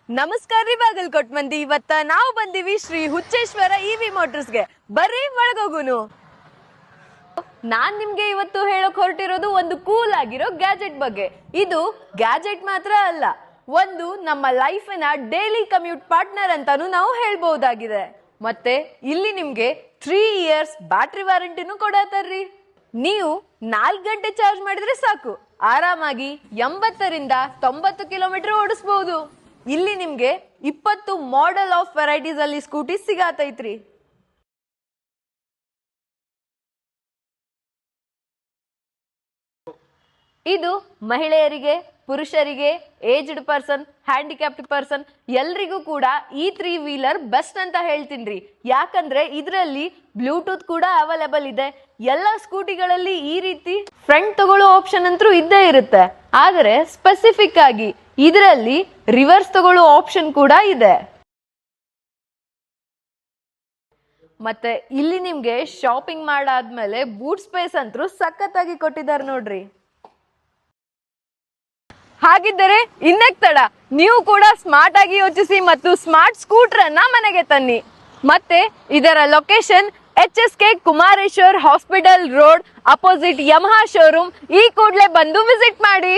ನಮಸ್ಕಾರ ರೀ ಬಾಗಲಕೋಟ್ ಮಂದಿ. ಇವತ್ತ ನಾವು ಬಂದಿವಿ ಶ್ರೀ ಹುಚ್ಚೇಶ್ವರ ಇವಿ ಮೋಟರ್ಸ್ಗೆ. ಬರ್ರಿ ಒಳಗೋಗುನು. ನಾನ್ ನಿಮ್ಗೆ ಇವತ್ತು ಹೇಳಕ್ ಹೊರಟಿರೋದು ಒಂದು ಕೂಲ್ ಆಗಿರೋ ಗ್ಯಾಜೆಟ್ ಬಗ್ಗೆ. ಇದು ಗ್ಯಾಜೆಟ್ ಮಾತ್ರ ಅಲ್ಲ, ಒಂದು ನಮ್ಮ ಲೈಫಿನ ಡೈಲಿ ಕಮ್ಯೂಟ್ ಪಾರ್ಟ್ನರ್ ಅಂತಾನು ನಾವು ಹೇಳ್ಬಹುದಾಗಿದೆ. ಮತ್ತೆ ಇಲ್ಲಿ ನಿಮ್ಗೆ 3 years ಬ್ಯಾಟ್ರಿ ವಾರಂಟಿನೂ ಕೊಡತಾರ್ರಿ. ನೀವು 4 ಗಂಟೆ ಚಾರ್ಜ್ ಮಾಡಿದ್ರೆ ಸಾಕು, ಆರಾಮಾಗಿ 80ರಿಂದ 90 ಕಿಲೋಮೀಟರ್ ಓಡಿಸಬಹುದು. ಇಲ್ಲಿ ನಿಮ್ಗೆ 20 ಮಾಡೆಲ್ ಆಫ್ ವೆರೈಟೀಸ್ ಅಲ್ಲಿ ಸ್ಕೂಟಿ ಸಿಗತೈತ್ರಿ. ಇದು ಮಹಿಳೆಯರಿಗೆ, ಪುರುಷರಿಗೆ, ಏಜ್ಡ್ ಪರ್ಸನ್, ಹ್ಯಾಂಡಿಕ್ಯಾಪ್ಡ್ ಪರ್ಸನ್ ಎಲ್ರಿಗೂ ಕೂಡ ಈ 3 ವೀಲರ್ ಬೆಸ್ಟ್ ಅಂತ ಹೇಳ್ತೀನಿ. ಯಾಕಂದ್ರೆ ಇದರಲ್ಲಿ ಬ್ಲೂಟೂತ್ ಕೂಡ ಅವೈಲೇಬಲ್ ಇದೆ. ಎಲ್ಲ ಸ್ಕೂಟಿಗಳಲ್ಲಿ ಈ ರೀತಿ ಫ್ರಂಟ್ ತಗೊಳ್ಳೋ ಆಪ್ಷನ್ ಅಂತೂ ಇದ್ದೇ ಇರುತ್ತೆ, ಆದರೆ ಸ್ಪೆಸಿಫಿಕ್ ಆಗಿ ಇದರಲ್ಲಿ ರಿವರ್ಸ್ ತಗೊಳ್ಳೋ ಆಪ್ಷನ್ ಕೂಡ ಇದೆ. ಮತ್ತೆ ಇಲ್ಲಿ ನಿಮ್ಗೆ ಶಾಪಿಂಗ್ ಮಾಡಾದ್ಮೇಲೆ ಬೂಟ್ ಸ್ಪೇಸ್ ಅಂತೂ ಸಖತ್ತಾಗಿ ಕೊಟ್ಟಿದ್ದಾರೆ ನೋಡ್ರಿ. ಹಾಗಿದ್ದರೆ ಇನ್ನೆಕ್ ತಡ, ನೀವು ಕೂಡ ಸ್ಮಾರ್ಟ್ ಆಗಿ ಯೋಚಿಸಿ ಮತ್ತು ಸ್ಮಾರ್ಟ್ ಸ್ಕೂಟರ್ ಅನ್ನ ಮನೆಗೆ ತನ್ನಿ. ಮತ್ತೆ ಇದರ location HSK Kumareshwar hospital road opposite Yamaha showroom. ಈ ಕೂಡಲೇ ಬಂದು ವಿಸಿಟ್ ಮಾಡಿ.